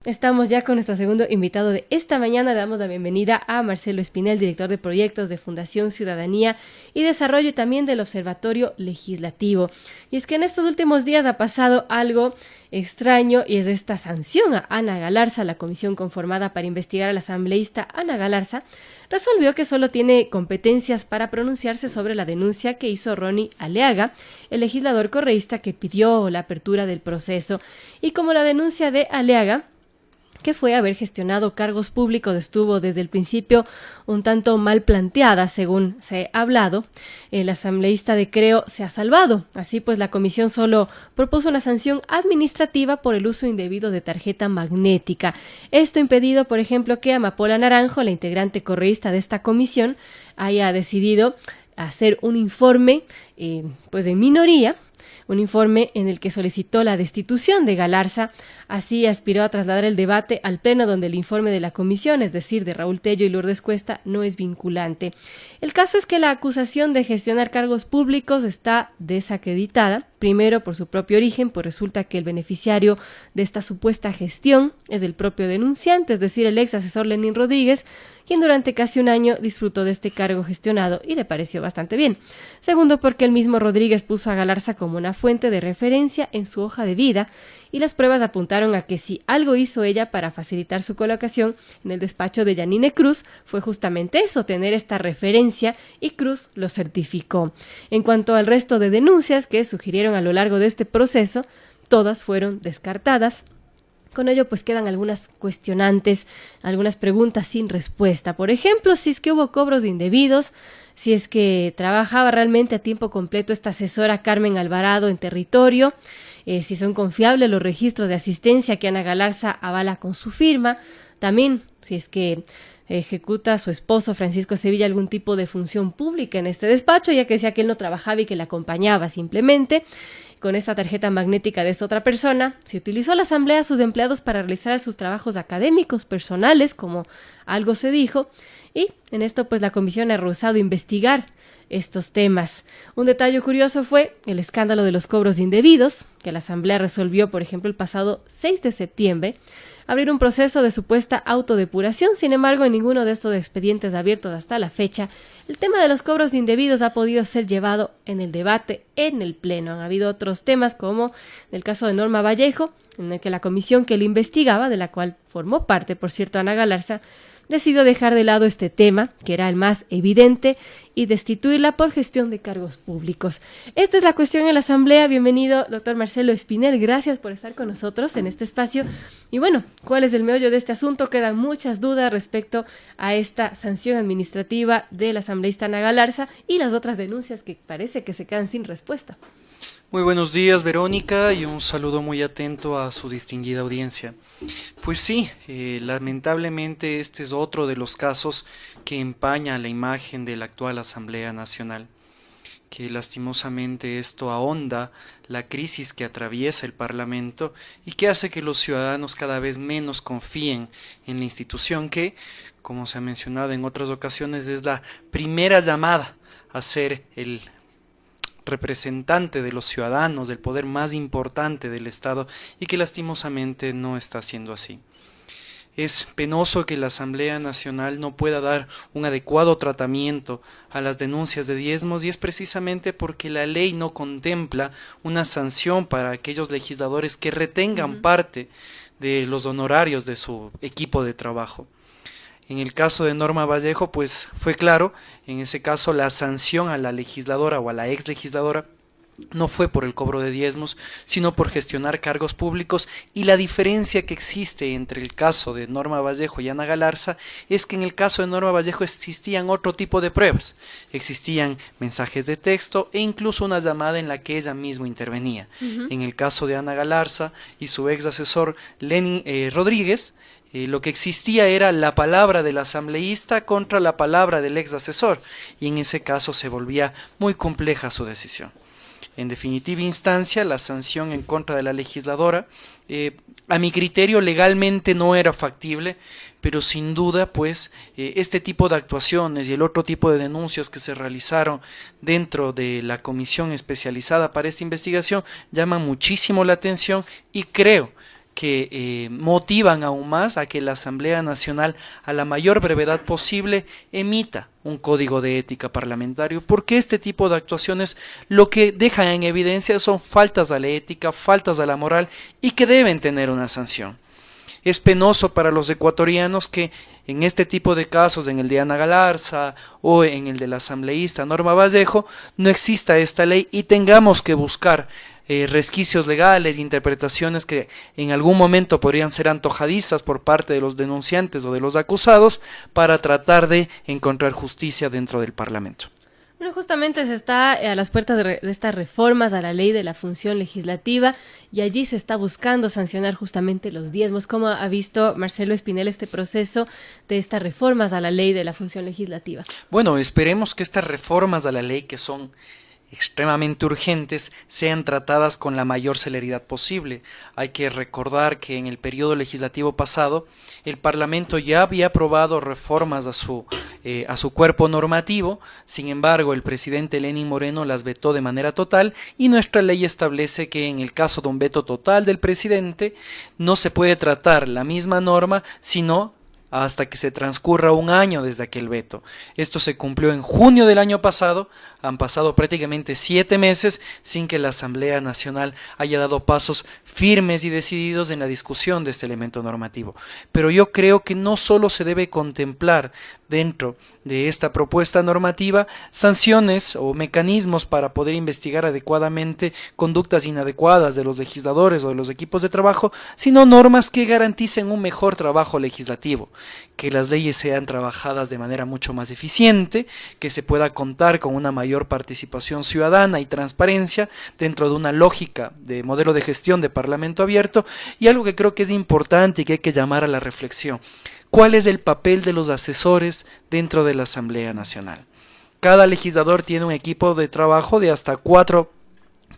Estamos ya con nuestro segundo invitado de esta mañana. Le damos la bienvenida a Marcelo Espinel, director de proyectos de Fundación Ciudadanía y Desarrollo y también del Observatorio Legislativo. Y es que en estos últimos días ha pasado algo extraño y es esta sanción a Ana Galarza. La comisión conformada para investigar a la asambleísta Ana Galarza resolvió que solo tiene competencias para pronunciarse sobre la denuncia que hizo Ronnie Aleaga, el legislador correísta que pidió la apertura del proceso. Y como la denuncia de Aleaga, que fue haber gestionado cargos públicos, estuvo desde el principio un tanto mal planteada, según se ha hablado, el asambleísta de Creo se ha salvado. Así pues, la comisión solo propuso una sanción administrativa por el uso indebido de tarjeta magnética. Esto impedido, por ejemplo, que Amapola Naranjo, la integrante correísta de esta comisión, haya decidido hacer un informe pues en minoría, un informe en el que solicitó la destitución de Galarza. Así aspiró a trasladar el debate al pleno, donde el informe de la comisión, es decir, de Raúl Tello y Lourdes Cuesta, no es vinculante. El caso es que la acusación de gestionar cargos públicos está desacreditada, primero por su propio origen, pues resulta que el beneficiario de esta supuesta gestión es el propio denunciante, es decir, el ex asesor Lenín Rodríguez, quien durante casi un año disfrutó de este cargo gestionado y le pareció bastante bien. Segundo, porque el mismo Rodríguez puso a Galarza como una fuente de referencia en su hoja de vida, y las pruebas apuntaron a que si algo hizo ella para facilitar su colocación en el despacho de Yanine Cruz, fue justamente eso, tener esta referencia, y Cruz lo certificó. En cuanto al resto de denuncias que sugirieron a lo largo de este proceso, todas fueron descartadas. Con ello, pues quedan algunas cuestionantes, algunas preguntas sin respuesta. Por ejemplo, si es que hubo cobros indebidos, si es que trabajaba realmente a tiempo completo esta asesora Carmen Alvarado en territorio, si son confiables los registros de asistencia que Ana Galarza avala con su firma, también si es que ejecuta a su esposo Francisco Sevilla algún tipo de función pública en este despacho, ya que decía que él no trabajaba y que le acompañaba simplemente. Con esta tarjeta magnética de esta otra persona, se utilizó la asamblea a sus empleados para realizar sus trabajos académicos, personales, como algo se dijo, y en esto pues la comisión ha rehusado investigar estos temas. Un detalle curioso fue el escándalo de los cobros indebidos, que la asamblea resolvió, por ejemplo, el pasado 6 de septiembre, abrir un proceso de supuesta autodepuración. Sin embargo, en ninguno de estos expedientes abiertos hasta la fecha, el tema de los cobros indebidos ha podido ser llevado en el debate en el Pleno. Han habido otros temas, como el caso de Norma Vallejo, en el que la comisión que le investigaba, de la cual formó parte, por cierto, Ana Galarza, decidió dejar de lado este tema, que era el más evidente, y destituirla por gestión de cargos públicos. Esta es la cuestión en la Asamblea. Bienvenido, doctor Marcelo Espinel. Gracias por estar con nosotros en este espacio. Y bueno, ¿cuál es el meollo de este asunto? Quedan muchas dudas respecto a esta sanción administrativa de la asambleísta Ana Galarza y las otras denuncias que parece que se quedan sin respuesta. Muy buenos días, Verónica, y un saludo muy atento a su distinguida audiencia. Pues sí, lamentablemente este es otro de los casos que empaña la imagen de la actual Asamblea Nacional, que lastimosamente esto ahonda la crisis que atraviesa el Parlamento y que hace que los ciudadanos cada vez menos confíen en la institución que, como se ha mencionado en otras ocasiones, es la primera llamada a ser el representante de los ciudadanos, del poder más importante del Estado, y que lastimosamente no está siendo así. Es penoso que la Asamblea Nacional no pueda dar un adecuado tratamiento a las denuncias de diezmos, y es precisamente porque la ley no contempla una sanción para aquellos legisladores que retengan parte de los honorarios de su equipo de trabajo. En el caso de Norma Vallejo, pues fue claro, en ese caso la sanción a la legisladora o a la ex legisladora no fue por el cobro de diezmos, sino por gestionar cargos públicos, y la diferencia que existe entre el caso de Norma Vallejo y Ana Galarza es que en el caso de Norma Vallejo existían otro tipo de pruebas, existían mensajes de texto e incluso una llamada en la que ella misma intervenía. En el caso de Ana Galarza y su ex asesor Lenín Rodríguez, lo que existía era la palabra del asambleísta contra la palabra del ex asesor, y en ese caso se volvía muy compleja su decisión. En definitiva instancia, la sanción en contra de la legisladora, a mi criterio legalmente no era factible, pero sin duda pues este tipo de actuaciones y el otro tipo de denuncias que se realizaron dentro de la comisión especializada para esta investigación llaman muchísimo la atención, y creo que motivan aún más a que la Asamblea Nacional a la mayor brevedad posible emita un código de ética parlamentario, porque este tipo de actuaciones lo que dejan en evidencia son faltas a la ética, faltas a la moral y que deben tener una sanción. Es penoso para los ecuatorianos que en este tipo de casos, en el de Ana Galarza o en el de la asambleísta Norma Vallejo, no exista esta ley y tengamos que buscar resquicios legales, interpretaciones que en algún momento podrían ser antojadizas por parte de los denunciantes o de los acusados para tratar de encontrar justicia dentro del Parlamento. Bueno, justamente se está a las puertas de estas reformas a la ley de la función legislativa y allí se está buscando sancionar justamente los diezmos. ¿Cómo ha visto Marcelo Espinel este proceso de estas reformas a la ley de la función legislativa? Bueno, esperemos que estas reformas a la ley, que son extremadamente urgentes, sean tratadas con la mayor celeridad posible. Hay que recordar que en el periodo legislativo pasado el Parlamento ya había aprobado reformas a su cuerpo normativo. Sin embargo, el presidente Lenín Moreno las vetó de manera total y nuestra ley establece que en el caso de un veto total del presidente no se puede tratar la misma norma sino hasta que se transcurra un año desde aquel veto. Esto se cumplió en junio del año pasado, han pasado prácticamente 7 meses sin que la Asamblea Nacional haya dado pasos firmes y decididos en la discusión de este elemento normativo. Pero yo creo que no solo se debe contemplar dentro de esta propuesta normativa sanciones o mecanismos para poder investigar adecuadamente conductas inadecuadas de los legisladores o de los equipos de trabajo, sino normas que garanticen un mejor trabajo legislativo, que las leyes sean trabajadas de manera mucho más eficiente, que se pueda contar con una mayor participación ciudadana y transparencia dentro de una lógica de modelo de gestión de parlamento abierto, y algo que creo que es importante y que hay que llamar a la reflexión: ¿cuál es el papel de los asesores dentro de la Asamblea Nacional? Cada legislador tiene un equipo de trabajo de hasta 4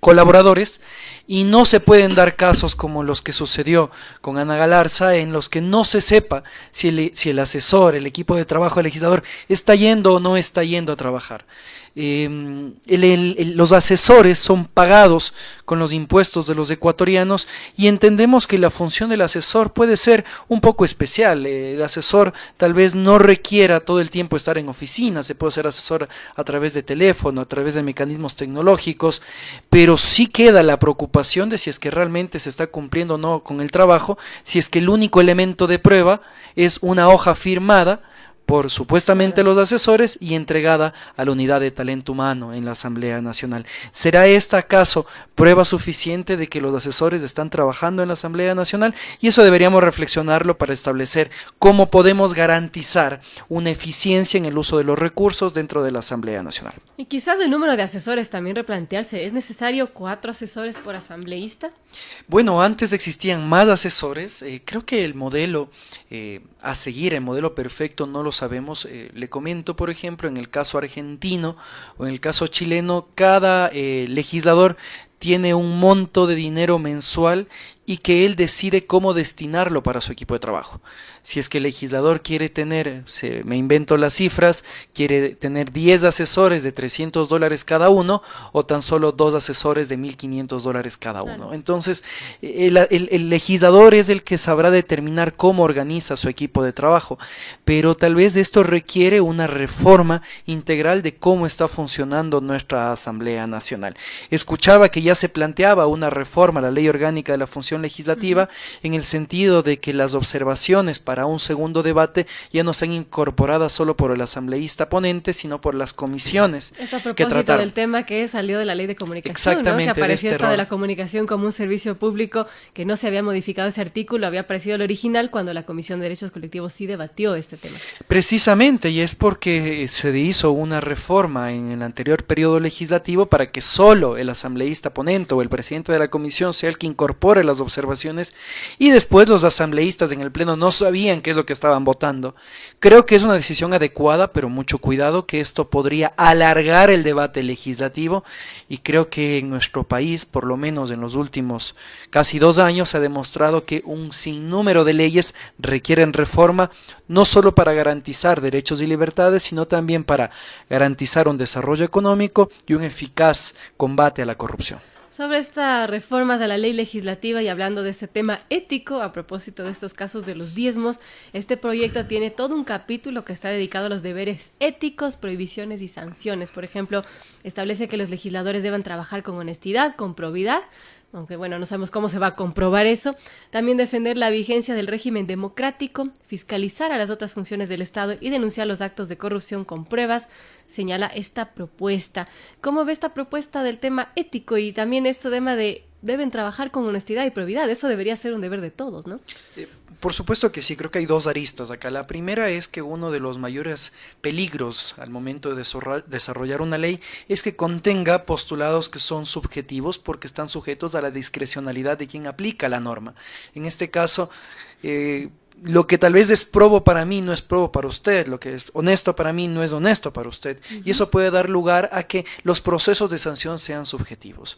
colaboradores y no se pueden dar casos como los que sucedió con Ana Galarza, en los que no se sepa si el asesor, el equipo de trabajo del legislador está yendo o no está yendo a trabajar. Los asesores son pagados con los impuestos de los ecuatorianos y entendemos que la función del asesor puede ser un poco especial. El asesor tal vez no requiera todo el tiempo estar en oficina, se puede ser asesor a través de teléfono, a través de mecanismos tecnológicos, pero sí queda la preocupación de si es que realmente se está cumpliendo o no con el trabajo, si es que el único elemento de prueba es una hoja firmada por supuestamente los asesores y entregada a la unidad de talento humano en la Asamblea Nacional. ¿Será esta acaso prueba suficiente de que los asesores están trabajando en la Asamblea Nacional? Y eso deberíamos reflexionarlo para establecer cómo podemos garantizar una eficiencia en el uso de los recursos dentro de la Asamblea Nacional. Y quizás el número de asesores también replantearse. ¿Es necesario 4 asesores por asambleísta? Bueno, antes existían más asesores. Creo que el modelo a seguir, el modelo perfecto, no lo sabemos. Le comento, por ejemplo, en el caso argentino o en el caso chileno, cada legislador tiene un monto de dinero mensual y que él decide cómo destinarlo para su equipo de trabajo. Si es que el legislador quiere tener, me invento las cifras, quiere tener 10 asesores de $300 cada uno o tan solo 2 asesores de $1,500 cada uno. Claro. Entonces, el legislador es el que sabrá determinar cómo organiza su equipo de trabajo, pero tal vez esto requiere una reforma integral de cómo está funcionando nuestra Asamblea Nacional. Escuchaba que ya se planteaba una reforma a la Ley Orgánica de la Función Legislativa en el sentido de que las observaciones para un segundo debate ya no sean incorporadas solo por el asambleísta ponente, sino por las comisiones. Esto a propósito del tema que salió de la Ley de Comunicación, exactamente, ¿no? Que apareció de esta de la comunicación como un servicio público, que no se había modificado ese artículo, había aparecido el original cuando la Comisión de Derechos Colectivos sí debatió este tema. Precisamente, y es porque se hizo una reforma en el anterior periodo legislativo para que solo el asambleísta ponente o el presidente de la comisión sea el que incorpore las observaciones, y después los asambleístas en el pleno no sabían qué es lo que estaban votando. Creo que es una decisión adecuada, pero mucho cuidado, que esto podría alargar el debate legislativo, y creo que en nuestro país, por lo menos en los últimos casi 2 años, se ha demostrado que un sinnúmero de leyes requieren reforma, no solo para garantizar derechos y libertades, sino también para garantizar un desarrollo económico y un eficaz combate a la corrupción. Sobre estas reformas a la ley legislativa y hablando de este tema ético, a propósito de estos casos de los diezmos, este proyecto tiene todo un capítulo que está dedicado a los deberes éticos, prohibiciones y sanciones. Por ejemplo, establece que los legisladores deban trabajar con honestidad, con probidad, aunque bueno, no sabemos cómo se va a comprobar eso. También defender la vigencia del régimen democrático, fiscalizar a las otras funciones del Estado y denunciar los actos de corrupción con pruebas, señala esta propuesta. ¿Cómo ve esta propuesta del tema ético y también este tema de deben trabajar con honestidad y probidad? Eso debería ser un deber de todos, ¿no? Por supuesto que sí, creo que hay dos aristas acá. La primera es que uno de los mayores peligros al momento de desarrollar una ley es que contenga postulados que son subjetivos porque están sujetos a la discrecionalidad de quien aplica la norma. En este caso, lo que tal vez es probo para mí no es probo para usted, lo que es honesto para mí no es honesto para usted, y eso puede dar lugar a que los procesos de sanción sean subjetivos.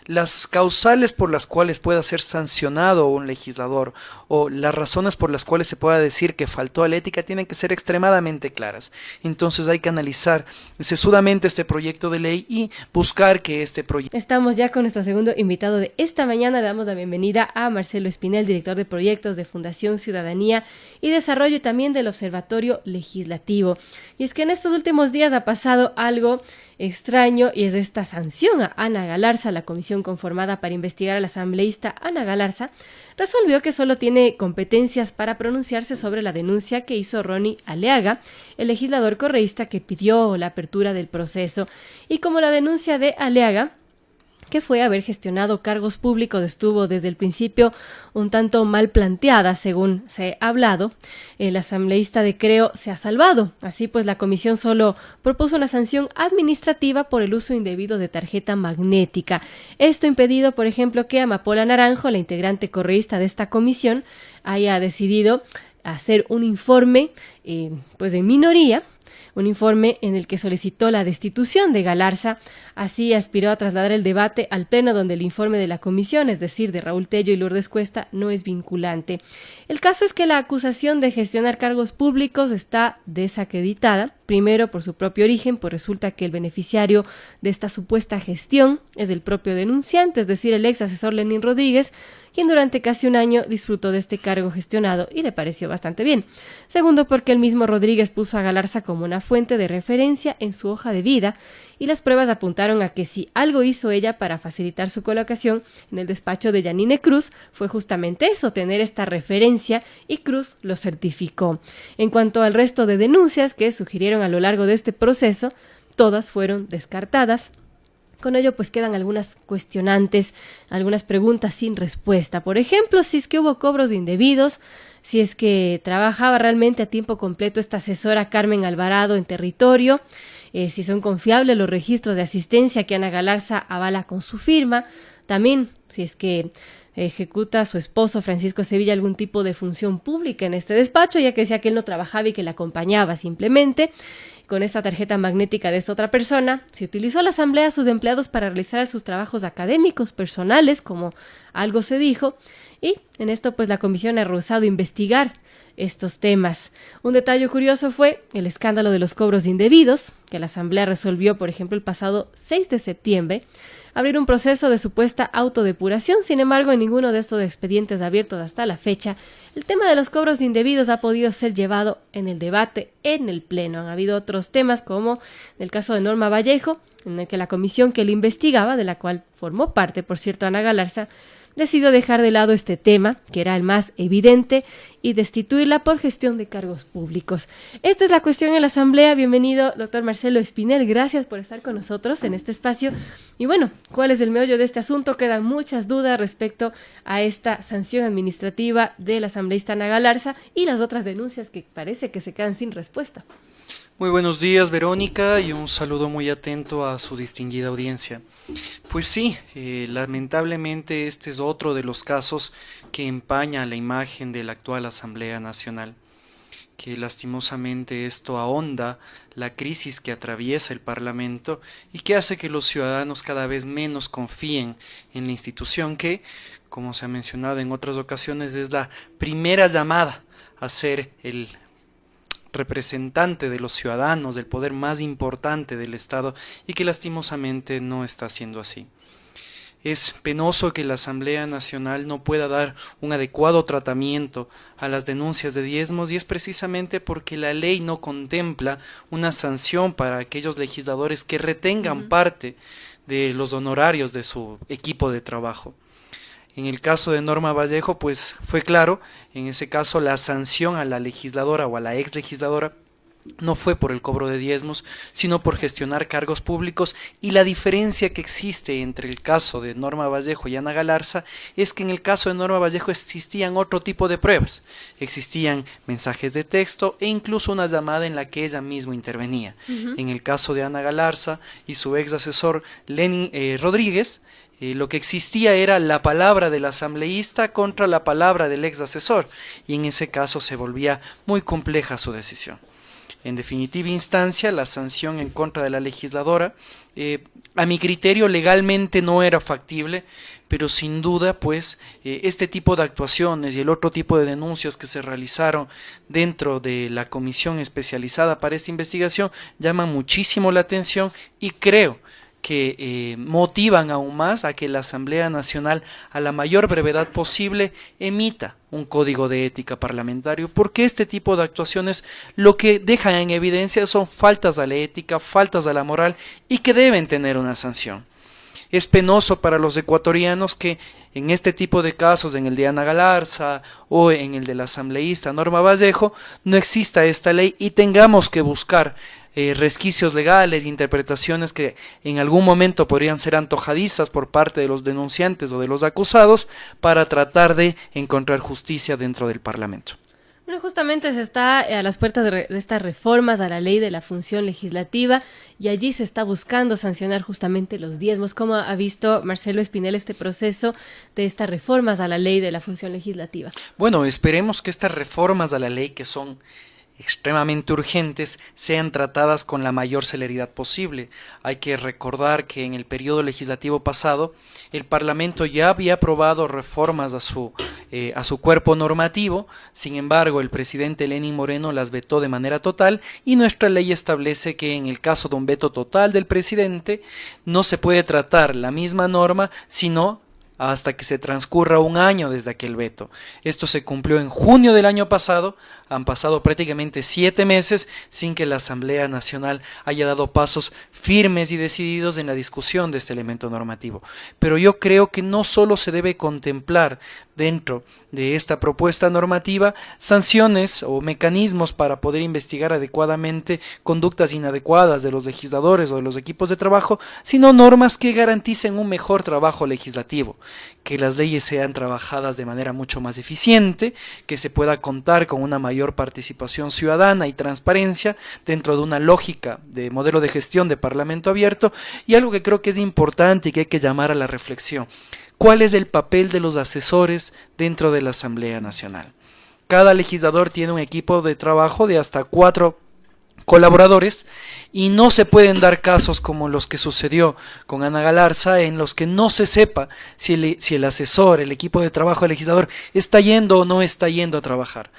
Las causales por las cuales pueda ser sancionado un legislador o las razones por las cuales se pueda decir que faltó a la ética tienen que ser extremadamente claras. Entonces hay que analizar sesudamente este proyecto de ley y buscar que este proyecto... Estamos ya con nuestro segundo invitado de esta mañana. Le damos la bienvenida a Marcelo Espinel, director de proyectos de Fundación Ciudadanía y Desarrollo y también del Observatorio Legislativo. Y es que en estos últimos días ha pasado algo extraño y es esta sanción a Ana Galarza. La comisión conformada para investigar a la asambleísta Ana Galarza resolvió que solo tiene competencias para pronunciarse sobre la denuncia que hizo Ronnie Aleaga, el legislador correísta que pidió la apertura del proceso. Y como la denuncia de Aleaga, que fue haber gestionado cargos públicos, estuvo desde el principio un tanto mal planteada, según se ha hablado, el asambleísta de Creo se ha salvado. Así pues, la comisión solo propuso una sanción administrativa por el uso indebido de tarjeta magnética. Esto impedido, por ejemplo, que Amapola Naranjo, la integrante correísta de esta comisión, haya decidido hacer un informe pues en minoría, un informe en el que solicitó la destitución de Galarza. Así aspiró a trasladar el debate al pleno, donde el informe de la comisión, es decir, de Raúl Tello y Lourdes Cuesta, no es vinculante. El caso es que la acusación de gestionar cargos públicos está desacreditada, primero por su propio origen, pues resulta que el beneficiario de esta supuesta gestión es el propio denunciante, es decir, el ex asesor Lenín Rodríguez, quien durante casi un año disfrutó de este cargo gestionado y le pareció bastante bien. Segundo, porque el mismo Rodríguez puso a Galarza como una fuente de referencia en su hoja de vida y las pruebas apuntaron a que si algo hizo ella para facilitar su colocación en el despacho de Yanine Cruz fue justamente eso, tener esta referencia, y Cruz lo certificó. En cuanto al resto de denuncias que sugirieron a lo largo de este proceso, todas fueron descartadas. Con ello pues quedan algunas cuestionantes, algunas preguntas sin respuesta. Por ejemplo, si es que hubo cobros indebidos, si es que trabajaba realmente a tiempo completo esta asesora Carmen Alvarado en territorio, si son confiables los registros de asistencia que Ana Galarza avala con su firma, también si es que ejecuta a su esposo Francisco Sevilla algún tipo de función pública en este despacho, ya que decía que él no trabajaba y que la acompañaba simplemente. Con esta tarjeta magnética de esta otra persona, se utilizó la asamblea a sus empleados para realizar sus trabajos académicos, personales, como algo se dijo, y en esto pues la comisión ha rehusado investigar estos temas. Un detalle curioso fue el escándalo de los cobros indebidos, que la asamblea resolvió, por ejemplo, el pasado 6 de septiembre, abrir un proceso de supuesta autodepuración. Sin embargo, en ninguno de estos expedientes abiertos hasta la fecha, el tema de los cobros indebidos ha podido ser llevado en el debate en el Pleno. Han habido otros temas, como el caso de Norma Vallejo, en el que la comisión que le investigaba, de la cual formó parte, por cierto, Ana Galarza, decidió dejar de lado este tema, que era el más evidente, y destituirla por gestión de cargos públicos. Esta es la cuestión en la Asamblea. Bienvenido, doctor Marcelo Espinel. Gracias por estar con nosotros en este espacio. Y bueno, ¿cuál es el meollo de este asunto? Quedan muchas dudas respecto a esta sanción administrativa de la asambleísta Ana Galarza y las otras denuncias que parece que se quedan sin respuesta. Muy buenos días, Verónica, y un saludo muy atento a su distinguida audiencia. Pues sí, lamentablemente este es otro de los casos que empaña la imagen de la actual Asamblea Nacional, que lastimosamente esto ahonda la crisis que atraviesa el Parlamento y que hace que los ciudadanos cada vez menos confíen en la institución que, como se ha mencionado en otras ocasiones, es la primera llamada a ser el representante de los ciudadanos, del poder más importante del Estado, y que lastimosamente no está siendo así. Es penoso que la Asamblea Nacional no pueda dar un adecuado tratamiento a las denuncias de diezmos y es precisamente porque la ley no contempla una sanción para aquellos legisladores que retengan parte de los honorarios de su equipo de trabajo. En el caso de Norma Vallejo, pues fue claro, en ese caso la sanción a la legisladora o a la ex legisladora no fue por el cobro de diezmos, sino por gestionar cargos públicos, y la diferencia que existe entre el caso de Norma Vallejo y Ana Galarza es que en el caso de Norma Vallejo existían otro tipo de pruebas, existían mensajes de texto e incluso una llamada en la que ella misma intervenía. En el caso de Ana Galarza y su ex asesor Lenin Rodríguez, lo que existía era la palabra del asambleísta contra la palabra del ex asesor, y en ese caso se volvía muy compleja su decisión. En definitiva instancia, la sanción en contra de la legisladora, a mi criterio legalmente no era factible, pero sin duda pues este tipo de actuaciones y el otro tipo de denuncias que se realizaron dentro de la comisión especializada para esta investigación llaman muchísimo la atención y creo que motivan aún más a que la Asamblea Nacional a la mayor brevedad posible emita un código de ética parlamentario, porque este tipo de actuaciones lo que dejan en evidencia son faltas a la ética, faltas a la moral y que deben tener una sanción. Es penoso para los ecuatorianos que en este tipo de casos, en el de Ana Galarza o en el del asambleísta Norma Vallejo, no exista esta ley y tengamos que buscar resquicios legales, interpretaciones que en algún momento podrían ser antojadizas por parte de los denunciantes o de los acusados para tratar de encontrar justicia dentro del Parlamento. Bueno, justamente se está a las puertas de estas reformas a la ley de la función legislativa y allí se está buscando sancionar justamente los diezmos. ¿Cómo ha visto Marcelo Espinel este proceso de estas reformas a la ley de la función legislativa? Bueno, esperemos que estas reformas a la ley, que son extremadamente urgentes, sean tratadas con la mayor celeridad posible. Hay que recordar que en el periodo legislativo pasado el Parlamento ya había aprobado reformas a su cuerpo normativo, sin embargo el presidente Lenín Moreno las vetó de manera total y nuestra ley establece que en el caso de un veto total del presidente no se puede tratar la misma norma sino hasta que se transcurra un año desde aquel veto. Esto se cumplió en junio del año pasado, han pasado prácticamente 7 meses sin que la Asamblea Nacional haya dado pasos firmes y decididos en la discusión de este elemento normativo. Pero yo creo que no solo se debe contemplar dentro de esta propuesta normativa sanciones o mecanismos para poder investigar adecuadamente conductas inadecuadas de los legisladores o de los equipos de trabajo, sino normas que garanticen un mejor trabajo legislativo, que las leyes sean trabajadas de manera mucho más eficiente, que se pueda contar con una mayor participación ciudadana y transparencia dentro de una lógica de modelo de gestión de parlamento abierto, y algo que creo que es importante y que hay que llamar a la reflexión: ¿cuál es el papel de los asesores dentro de la Asamblea Nacional? Cada legislador tiene un equipo de trabajo de hasta 4 colaboradores y no se pueden dar casos como los que sucedió con Ana Galarza, en los que no se sepa si el asesor, el equipo de trabajo del legislador está yendo o no está yendo a trabajar.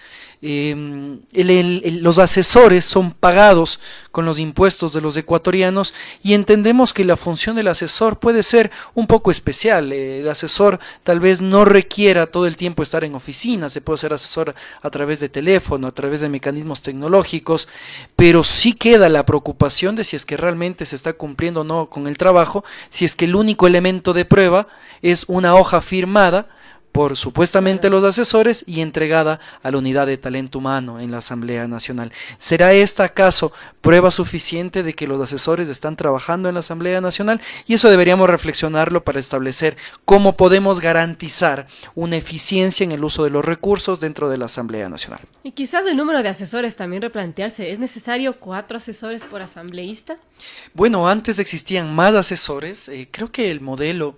Los asesores son pagados con los impuestos de los ecuatorianos y entendemos que la función del asesor puede ser un poco especial. El asesor tal vez no requiera todo el tiempo estar en oficina, se puede ser asesor a través de teléfono, a través de mecanismos tecnológicos, pero sí queda la preocupación de si es que realmente se está cumpliendo o no con el trabajo, si es que el único elemento de prueba es una hoja firmada por supuestamente los asesores y entregada a la unidad de talento humano en la Asamblea Nacional. ¿Será esta acaso prueba suficiente de que los asesores están trabajando en la Asamblea Nacional? Y eso deberíamos reflexionarlo para establecer cómo podemos garantizar una eficiencia en el uso de los recursos dentro de la Asamblea Nacional. Y quizás el número de asesores también replantearse. ¿Es necesario 4 asesores por asambleísta? Bueno, antes existían más asesores. Creo que el modelo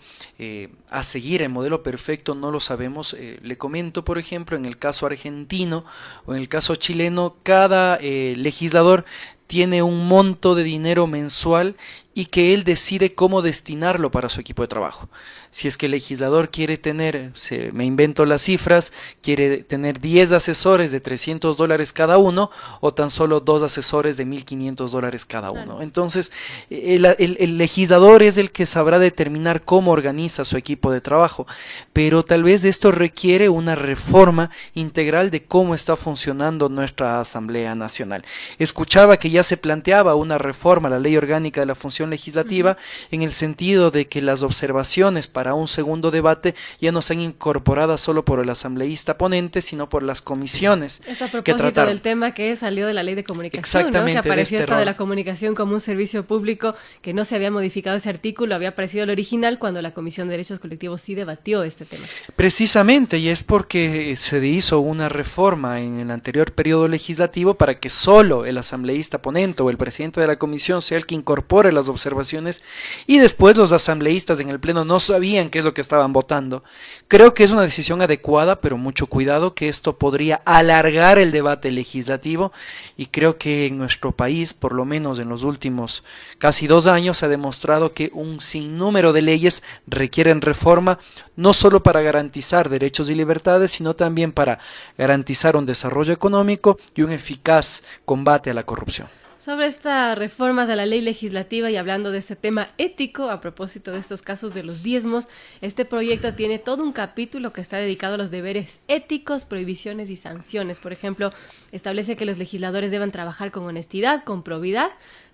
a seguir, el modelo perfecto, no lo sabemos. Le comento, por ejemplo, en el caso argentino o en el caso chileno, cada legislador tiene un monto de dinero mensual y que él decide cómo destinarlo para su equipo de trabajo. Si es que el legislador quiere tener, me invento las cifras, quiere tener 10 asesores de $300 cada uno o tan solo 2 asesores de $1,500 cada uno. Claro. Entonces, el legislador es el que sabrá determinar cómo organiza su equipo de trabajo, pero tal vez esto requiere una reforma integral de cómo está funcionando nuestra Asamblea Nacional. Escuchaba que ya se planteaba una reforma a la Ley Orgánica de la Función Legislativa en el sentido de que las observaciones para un segundo debate ya no sean incorporadas solo por el asambleísta ponente, sino por las comisiones. Esto a que propósito trataron. del tema que salió de la Ley de Comunicación, Exactamente, ¿no? Que apareció de este esta de rol. la comunicación como un servicio público, que no se había modificado ese artículo, había aparecido el original cuando la Comisión de Derechos Colectivos sí debatió este tema. Precisamente, y es porque se hizo una reforma en el anterior periodo legislativo para que solo el asambleísta ponente o el presidente de la comisión sea el que incorpore las observaciones y después los asambleístas en el pleno no sabían qué es lo que estaban votando. Creo que es una decisión adecuada, pero mucho cuidado que esto podría alargar el debate legislativo y creo que en nuestro país, por lo menos en los últimos casi 2 años, se ha demostrado que un sinnúmero de leyes requieren reforma, no solo para garantizar derechos y libertades, sino también para garantizar un desarrollo económico y un eficaz combate a la corrupción. Sobre estas reformas a la ley legislativa y hablando de este tema ético, a propósito de estos casos de los diezmos, este proyecto tiene todo un capítulo que está dedicado a los deberes éticos, prohibiciones y sanciones. Por ejemplo, establece que los legisladores deben trabajar con honestidad, con probidad,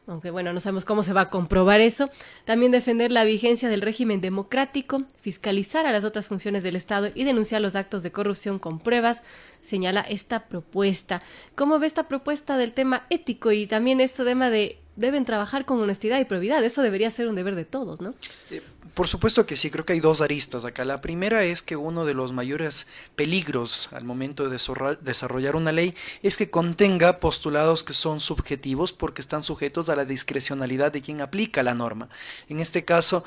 aunque bueno, no sabemos cómo se va a comprobar eso. También defender la vigencia del régimen democrático, fiscalizar a las otras funciones del Estado y denunciar los actos de corrupción con pruebas, señala esta propuesta. ¿Cómo ve esta propuesta del tema ético y también este tema de deben trabajar con honestidad y probidad? Eso debería ser un deber de todos, ¿no? Por supuesto que sí, creo que hay 2 aristas acá. La primera es que uno de los mayores peligros al momento de desarrollar una ley es que contenga postulados que son subjetivos porque están sujetos a la discrecionalidad de quien aplica la norma. En este caso,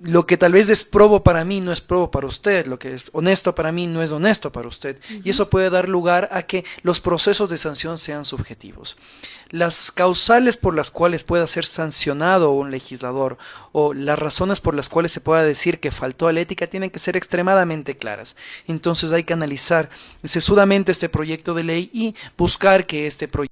lo que tal vez es probo para mí no es probo para usted, lo que es honesto para mí no es honesto para usted, y eso puede dar lugar a que los procesos de sanción sean subjetivos. Las causales por las cuales pueda ser sancionado un legislador o las razones por las cuales se pueda decir que faltó a la ética tienen que ser extremadamente claras. Entonces hay que analizar sesudamente este proyecto de ley y buscar que este proyecto